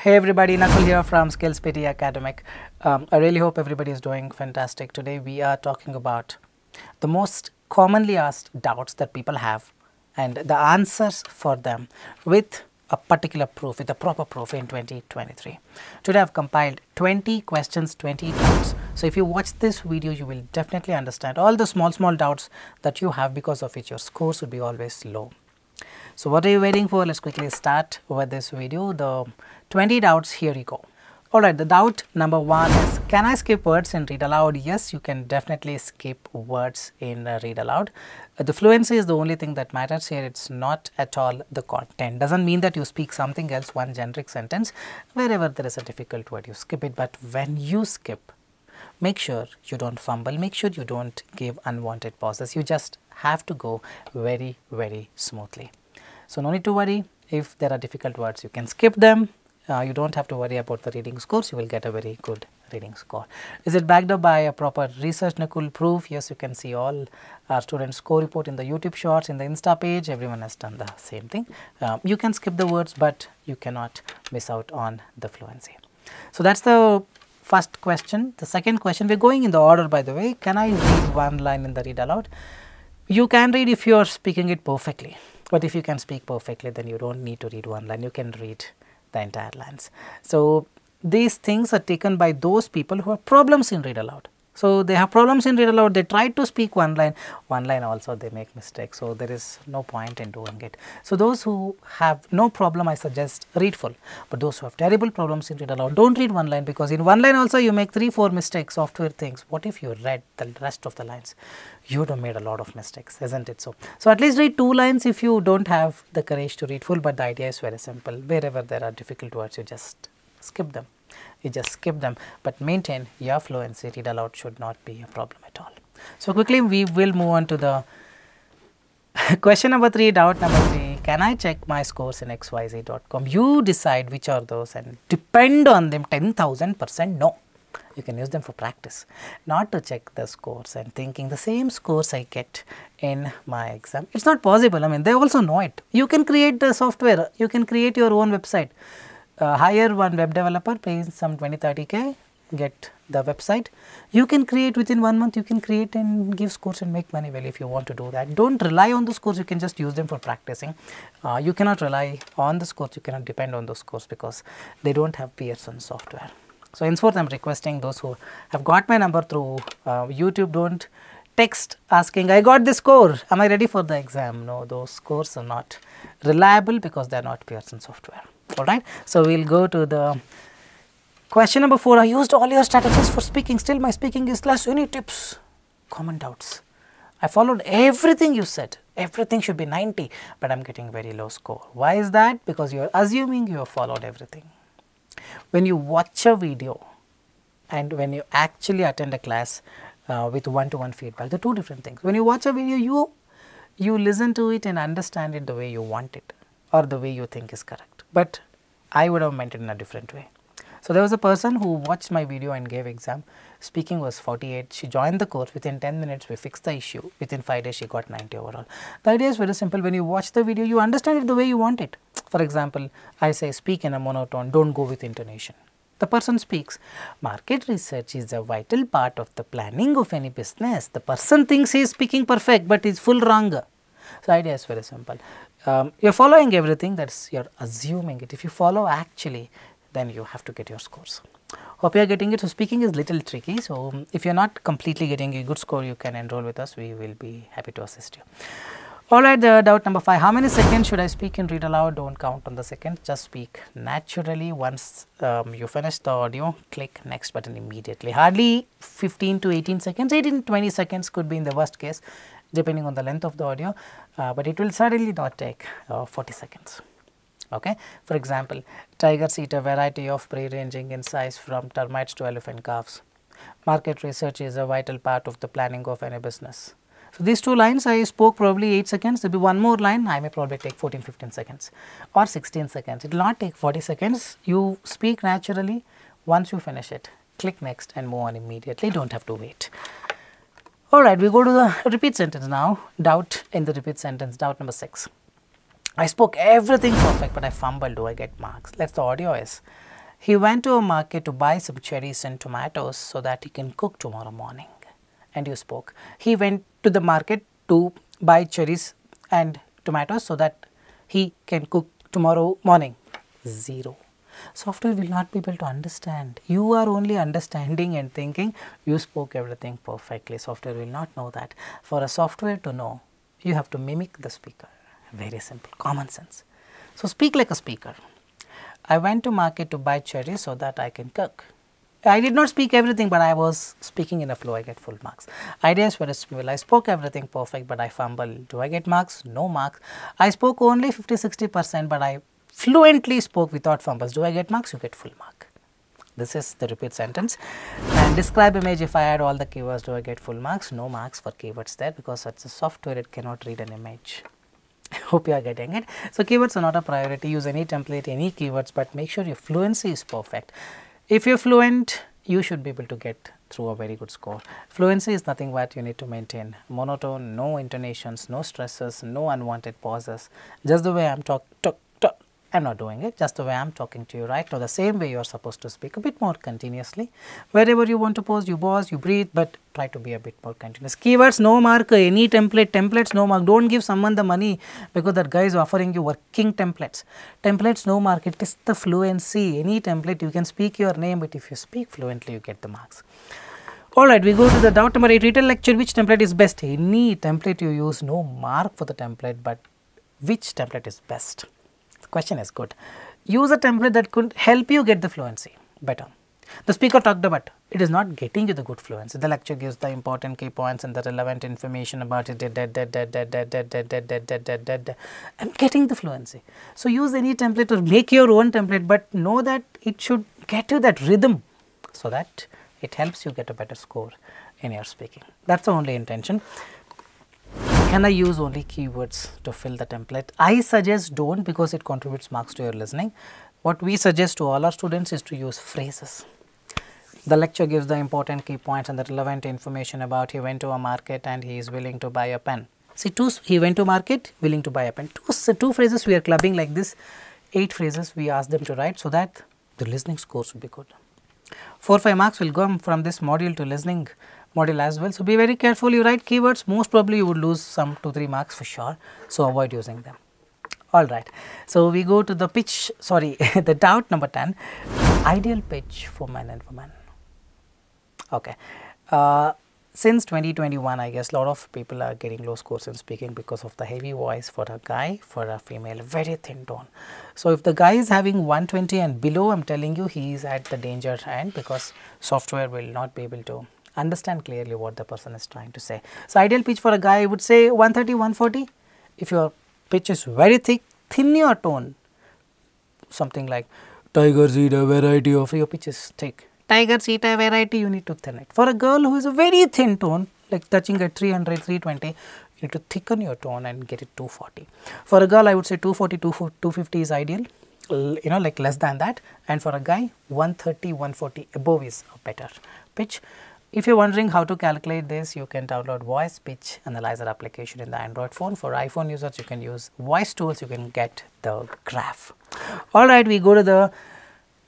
Hey everybody, Nakul here from Skills PTE Academic. I really hope everybody is doing fantastic. Today we are talking about the most commonly asked doubts that people have and the answers for them with a particular proof, with a proper proof in 2023. Today I have compiled 20 questions, 20 doubts. So if you watch this video, you will definitely understand all the small doubts that you have, because of which your scores would be always low. So what are you waiting for? Let's quickly start with this video. The 20 doubts, here you go. Alright, the doubt number 1 is, can I skip words in read aloud? Yes, you can definitely skip words in read aloud. The fluency is the only thing that matters here. It's not at all the content. Doesn't mean that you speak something else, one generic sentence. Wherever there is a difficult word, you skip it. But when you skip, make sure you don't fumble. Make sure you don't give unwanted pauses. You just have to go very, very smoothly. So no need to worry. If there are difficult words, you can skip them. You don't have to worry about the reading scores. You will get a very good reading score. Is it backed up by a proper research, Nakul? Proof? Yes, you can see all our students' score report in the YouTube shorts, in the Insta page. Everyone has done the same thing. You can skip the words, but you cannot miss out on the fluency. So that's the first question. The second question, we're going in the order, by the way. Can I read one line in the read aloud? You can read if you are speaking it perfectly. But if you can speak perfectly, then you don't need to read one line. You can read the entire lines. So these things are taken by those people who have problems in read aloud. So they have problems in read aloud. They try to speak one line also they make mistakes. So there is no point in doing it. So those who have no problem, I suggest read full. But those who have terrible problems in read aloud, don't read one line, because in one line also you make 3-4 mistakes, software things. What if you read the rest of the lines? You would have made a lot of mistakes, isn't it so? So at least read 2 lines if you don't have the courage to read full. But the idea is very simple. Wherever there are difficult words, you just skip them. You just skip them, but maintain your fluency. Read aloud should not be a problem at all. So quickly we will move on to the question number 3, doubt number 3. Can I check my scores in xyz.com? You decide which are those and depend on them 10,000%. No. You can use them for practice, not to check the scores and thinking the same scores I get in my exam. It's not possible. I mean, they also know it. You can create the software. You can create your own website. Hire one web developer, pay some 20-30K, get the website. You can create within 1 month. You can create and give scores and make money well if you want to do that. Don't rely on the scores. You can just use them for practicing. You cannot rely on the scores. You cannot depend on those scores because they don't have Pearson software. So henceforth, I am requesting those who have got my number through YouTube, don't text asking, I got this score, am I ready for the exam? No, those scores are not reliable because they are not Pearson software. Alright, so we will go to the question number 4. I used all your strategies for speaking, still my speaking is less. Any tips? Common doubts. I followed everything you said. Everything should be 90, but I am getting very low score. Why is that? Because you are assuming you have followed everything. When you watch a video and when you actually attend a class with one-to-one feedback, they are 2 different things. When you watch a video, you listen to it and understand it the way you want it or the way you think is correct. But I would have meant it in a different way. So there was a person who watched my video and gave exam. Speaking was 48. She joined the course. Within 10 minutes, we fixed the issue. Within 5 days, she got 90 overall. The idea is very simple. When you watch the video, you understand it the way you want it. For example, I say speak in a monotone, don't go with intonation. The person speaks, market research is a vital part of the planning of any business. The person thinks he is speaking perfect, but is full wrong. So the idea is very simple. You are following everything, that's you are assuming it. If you follow actually, then you have to get your scores. Hope you are getting it. So speaking is little tricky. So if you are not completely getting a good score, you can enroll with us. We will be happy to assist you. Alright, the doubt number 5. How many seconds should I speak in read aloud? Don't count on the seconds. Just speak naturally. Once you finish the audio, click next button immediately. Hardly 15 to 18 seconds. 18 to 20 seconds could be in the worst case, depending on the length of the audio, but it will certainly not take 40 seconds. Okay. For example, tigers eat a variety of prey ranging in size from termites to elephant calves. Market research is a vital part of the planning of any business. So these 2 lines I spoke probably 8 seconds. There will be one more line, I may probably take 14-15 seconds or 16 seconds. It will not take 40 seconds. You speak naturally. Once you finish it, click next and move on immediately. Don't have to wait. Alright, we go to the repeat sentence now. Doubt in the repeat sentence, doubt number 6. I spoke everything perfect, but I fumbled. Do I get marks? Let's the audio is. He went to a market to buy some cherries and tomatoes so that he can cook tomorrow morning. And you spoke. He went to the market to buy cherries and tomatoes so that he can cook tomorrow morning. 0. Software will not be able to understand. You are only understanding and thinking you spoke everything perfectly. Software will not know that. For a software to know, you have to mimic the speaker. Very simple, common sense. So, speak like a speaker. I went to market to buy cherries so that I can cook. I did not speak everything, but I was speaking in a flow. I get full marks. Ideas were small. I spoke everything perfect, but I fumbled. Do I get marks? No marks. I spoke only 50-60%, but I fluently spoke without fumbles. Do I get marks? You get full mark. This is the repeat sentence. And describe image. If I add all the keywords, do I get full marks? No marks for keywords there, because it's a software, it cannot read an image. Hope you are getting it. So, keywords are not a priority. Use any template, any keywords, but make sure your fluency is perfect. If you are fluent, you should be able to get through a very good score. Fluency is nothing but you need to maintain monotone, no intonations, no stresses, no unwanted pauses. Just the way I am I am not doing it, just the way I am talking to you right now, the same way you are supposed to speak, a bit more continuously. Wherever you want to pause, you breathe, but try to be a bit more continuous. Keywords, no mark, any template, templates, no mark. Don't give someone the money because that guy is offering you working templates. Templates, no mark, it is the fluency. Any template, you can speak your name, but if you speak fluently, you get the marks. Alright, we go to the doubt number 8, retail lecture, which template is best? Any template you use, no mark for the template, but which template is best? Question is good. Use a template that could help you get the fluency better. The speaker talked about, it is not getting you the good fluency. The lecture gives the important key points and the relevant information about it. I'm getting the fluency. So, use any template or make your own template, but know that it should get you that rhythm so that it helps you get a better score in your speaking. That's the only intention. Can I use only keywords to fill the template? I suggest don't, because it contributes marks to your listening. What we suggest to all our students is to use phrases. The lecture gives the important key points and the relevant information about he went to a market and he is willing to buy a pen. See, he went to market, willing to buy a pen. Two phrases we are clubbing like this. 8 phrases we ask them to write so that the listening scores will be good. 4-5 marks will come from this module to listening module as well. So, be very careful, you write keywords, most probably you would lose some 2-3 marks for sure. So, avoid using them. Alright. So, we go to the pitch, the doubt number 10, ideal pitch for men and women. Okay. Since 2021, I guess a lot of people are getting low scores in speaking because of the heavy voice for a guy, for a female, very thin tone. So, if the guy is having 120 and below, I am telling you he is at the danger end, because software will not be able to understand clearly what the person is trying to say. So, ideal pitch for a guy, I would say 130, 140. If your pitch is very thick, thin your tone. Something like tigers eat a variety of, your pitch is thick. Tigers eat a variety, you need to thin it. For a girl who is a very thin tone, like touching at 300, 320, you need to thicken your tone and get it 240. For a girl, I would say 240, 250 is ideal, like less than that. And for a guy, 130, 140 above is a better pitch. If you are wondering how to calculate this, you can download voice pitch analyzer application in the Android phone. For iPhone users, you can use voice tools, you can get the graph. Alright, we go to the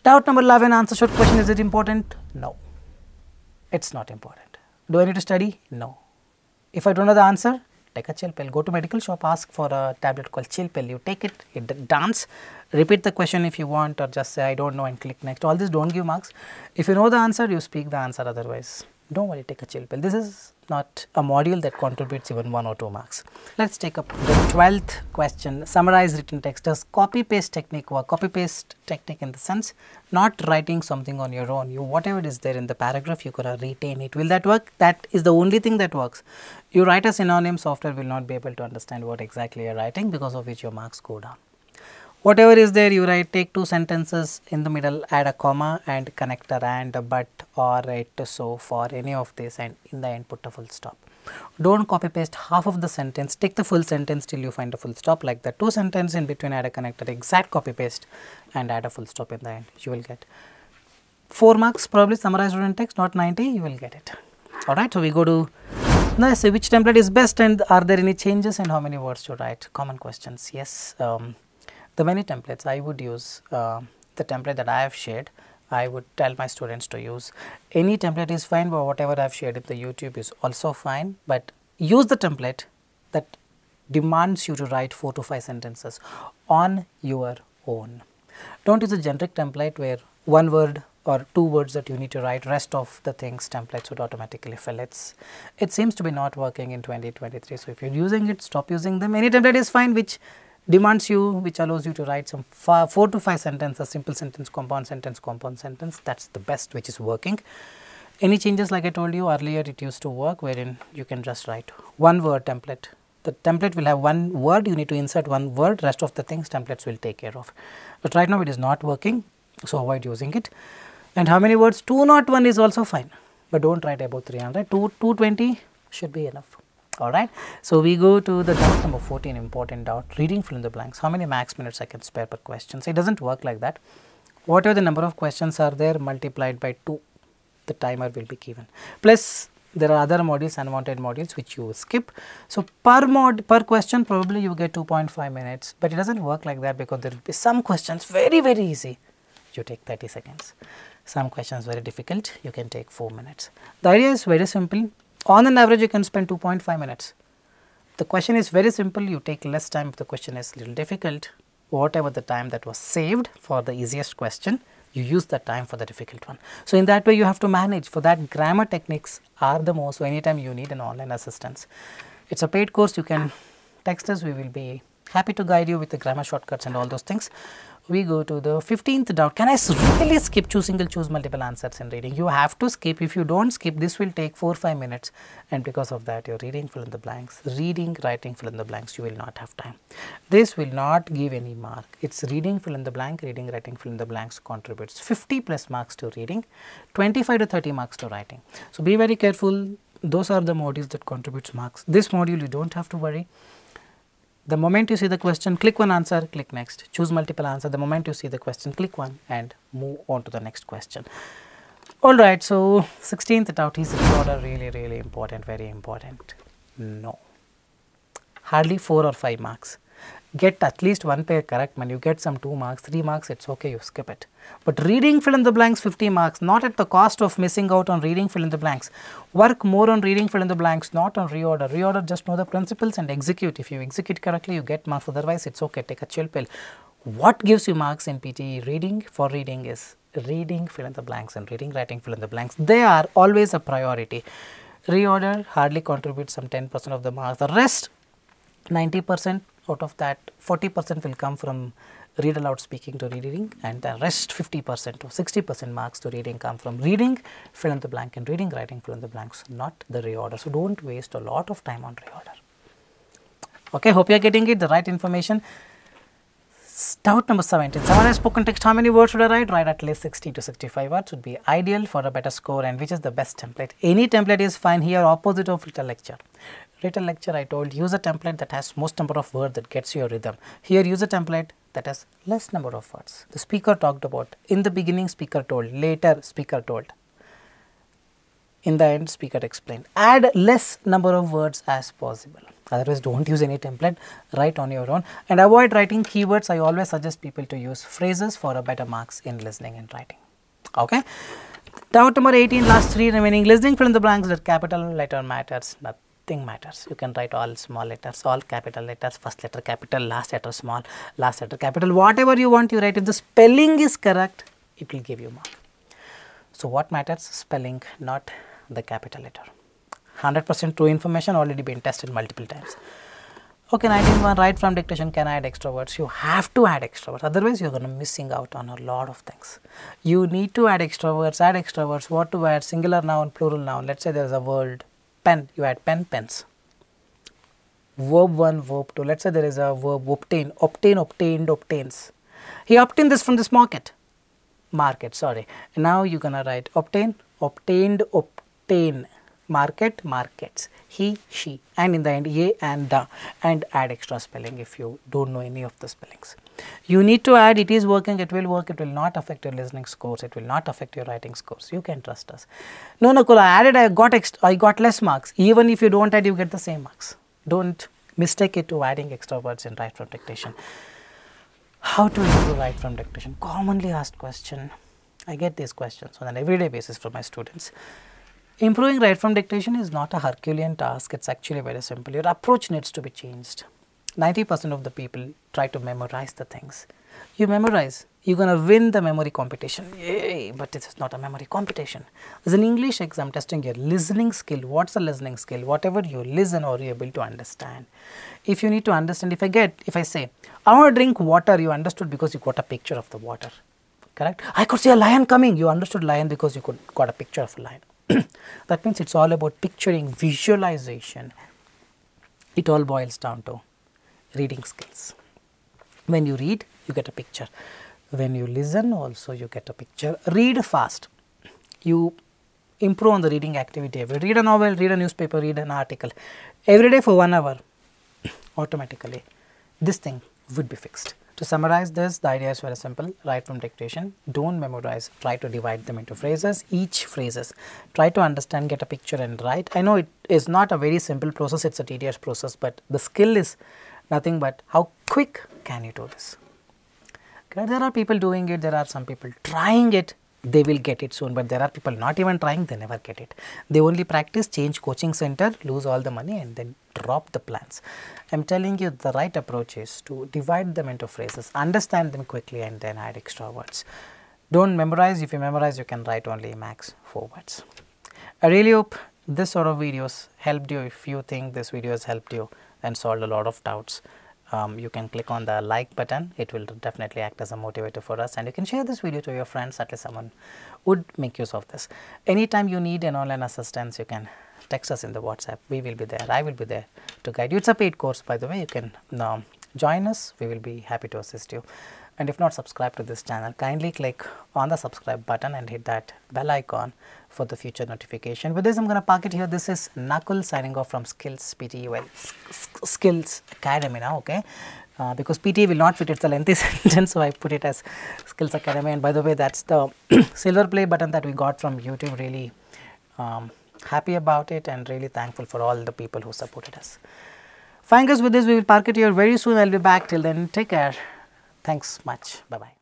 doubt number 11, answer short question. Is it important? No, it's not important. Do I need to study? No. If I don't know the answer, take a chill pill. Go to medical shop, ask for a tablet called chill pill. You take it, it dance, repeat the question if you want, or just say I don't know and click next. All this don't give marks. If you know the answer, you speak the answer, otherwise don't worry, take a chill pill. This is not a module that contributes even 1 or 2 marks. Let's take up the 12th question. Summarize written text. Does copy paste technique work? Copy paste technique in the sense not writing something on your own. Whatever is there in the paragraph, you gotta retain it. Will that work? That is the only thing that works. You write a synonym, software will not be able to understand what exactly you are writing, because of which your marks go down. Whatever is there, you write, take 2 sentences in the middle, add a comma and connect a and, a but, or it, so, for, any of this, and in the end put a full stop. Don't copy paste half of the sentence, take the full sentence till you find a full stop, like the 2 sentences in between, add a connector, exact copy paste and add a full stop in the end. You will get 4 marks probably. Summarize written text, not 90, you will get it. Alright, so we go to now, say which template is best and are there any changes and how many words to write? Common questions. Yes. The many templates I would use the template that I have shared, I would tell my students to use. Any template is fine, but whatever I have shared in the YouTube is also fine, but use the template that demands you to write 4 to 5 sentences on your own. Don't use a generic template where 1 word or 2 words that you need to write, rest of the things templates would automatically fill. It seems to be not working in 2023. So, if you are using it, stop using them. Any template is fine which demands you, which allows you to write some 4 to 5 sentences, simple sentence, compound sentence, that is the best which is working. Any changes, like I told you earlier, it used to work wherein you can just write 1 word template. The template will have 1 word, you need to insert 1 word, rest of the things templates will take care of. But right now it is not working, so avoid using it. And how many words? 201 is also fine, but don't write about 300. 220 should be enough. Alright, so we go to the doubt number 14, important doubt, reading fill in the blanks. How many max minutes I can spare per question? So, it does not work like that. Whatever the number of questions are there, multiplied by 2, the timer will be given. Plus, there are other modules, unwanted modules which you skip. So, per question probably you get 2.5 minutes, but it does not work like that because there will be some questions very easy, you take 30 seconds. Some questions very difficult, you can take 4 minutes. The idea is very simple. On an average, you can spend 2.5 minutes. The question is very simple, you take less time if the question is little difficult. Whatever the time that was saved for the easiest question, you use that time for the difficult one. So, in that way you have to manage. For that, grammar techniques are the most. So, anytime you need an online assistance, it is a paid course, you can text us, we will be happy to guide you with the grammar shortcuts and all those things. We go to the 15th doubt. Can I really skip choose single, choose multiple answers in reading? You have to skip. If you do not skip, this will take 4-5 minutes, and because of that your reading fill in the blanks, reading, writing fill in the blanks, you will not have time. This will not give any mark. It is reading fill in the blank, reading, writing fill in the blanks contributes 50 plus marks to reading, 25 to 30 marks to writing. So, be very careful. Those are the modules that contributes marks. This module you do not have to worry. The moment you see the question, click one answer, click next, choose multiple answer. The moment you see the question, click one and move on to the next question. Alright, so 16th doubt, is reorder really important, very important? No. Hardly 4 or 5 marks. Get at least 1 pair correct, man. You get some 2 marks, 3 marks, it is okay, you skip it. But reading fill in the blanks 50 marks, not at the cost of missing out on reading fill in the blanks. Work more on reading fill in the blanks, not on reorder. Reorder, just know the principles and execute. If you execute correctly, you get marks, otherwise it is okay, take a chill pill. What gives you marks in PTE reading for reading is reading fill in the blanks and reading, writing fill in the blanks. They are always a priority. Reorder hardly contributes some 10% of the marks. The rest 90%. Out of that, 40% will come from read aloud speaking to reading, and the rest 50% or 60% marks to reading come from reading, fill in the blank, and reading, writing, fill in the blanks, not the reorder. So, do not waste a lot of time on reorder. Okay, hope you are getting it, the right information. Doubt number 17. Someone has spoken text, how many words should I write? Write at least 60 to 65 words would be ideal for a better score, and which is the best template? Any template is fine here, opposite of written lecture. Written lecture, I told, use a template that has most number of words that gets you a rhythm. Here, use a template that has less number of words. The speaker talked about, in the beginning speaker told, later speaker told, in the end speaker explained. Add less number of words as possible. Otherwise, do not use any template, write on your own, and avoid writing keywords. I always suggest people to use phrases for a better marks in listening and writing. Okay. Doubt number 18, last 3 remaining. Listening fill in the blanks, that capital letter matters, nothing matters. You can write all small letters, all capital letters, first letter capital, last letter small, last letter capital, whatever you want you write. If the spelling is correct, it will give you mark. So, what matters? Spelling, not the capital letter. 100% true information, already been tested multiple times. Okay, 19.1, write from dictation, can I add extra words? You have to add extra words, otherwise you are going to missing out on a lot of things. You need to add extra words, what to add, singular noun, plural noun. Let us say there is a word pen, you add pen, pens. Verb 1, verb 2, let us say there is a verb obtain, obtained, obtains. He obtained this from this market, sorry. Now you are going to write obtain, obtained, obtain. Market, markets, he, she, and in the end ye and the, and add extra spelling if you do not know any of the spellings. You need to add, it is working, it will work, it will not affect your listening scores, it will not affect your writing scores, you can trust us. No, Nakul, I added, I got less marks. Even if you do not add, you get the same marks. Do not mistake it to adding extra words in write from dictation. How to improve right from dictation? Commonly asked question. I get these questions on an everyday basis from my students. Improving right from dictation is not a Herculean task, it's actually very simple. Your approach needs to be changed. 90% of the people try to memorize the things. You memorize, you're going to win the memory competition. Yay! But this is not a memory competition. It's an English exam testing your listening skill. What's a listening skill? Whatever you listen or you're able to understand. If you need to understand, if I say, I want to drink water, you understood because you got a picture of the water. Correct? I could see a lion coming. You understood lion because you got a picture of a lion. That means it's all about picturing, visualization. It all boils down to reading skills. When you read, you get a picture. When you listen also, you get a picture. Read fast. You improve on the reading activity. Read a novel, read a newspaper, read an article. Every day for 1 hour, automatically, this thing would be fixed. To summarize this, the idea is very simple. Right from dictation, don't memorize, try to divide them into phrases, each phrases. Try to understand, get a picture and write. I know it is not a very simple process, it's a tedious process, but the skill is nothing but how quick can you do this. Okay, there are people doing it, there are some people trying it, they will get it soon, but there are people not even trying, they never get it. They only practice, change coaching center, lose all the money and then drop the plans. I am telling you the right approach is to divide them into phrases, understand them quickly and then add extra words. Don't memorize. If you memorize, you can write only max 4 words. I really hope this sort of videos helped you. If you think this video has helped you and solved a lot of doubts, you can click on the like button. It will definitely act as a motivator for us, and you can share this video to your friends. At least someone would make use of this. Anytime you need an online assistance, you can text us in the WhatsApp. We will be there. I will be there to guide you. It's a paid course, by the way. You can join us. We will be happy to assist you. And if not subscribed to this channel, kindly click on the subscribe button and hit that bell icon for the future notification. With this, I'm going to park it here. This is Nakul signing off from Skills PTE, Skills Academy now, okay? Because PTE will not fit, it's a lengthy sentence, so I put it as Skills Academy. And by the way, that's the silver play button that we got from YouTube. Really happy about it and really thankful for all the people who supported us. Fine guys, with this we will park it here very soon. I'll be back. Till then, take care. Thanks much. Bye-bye.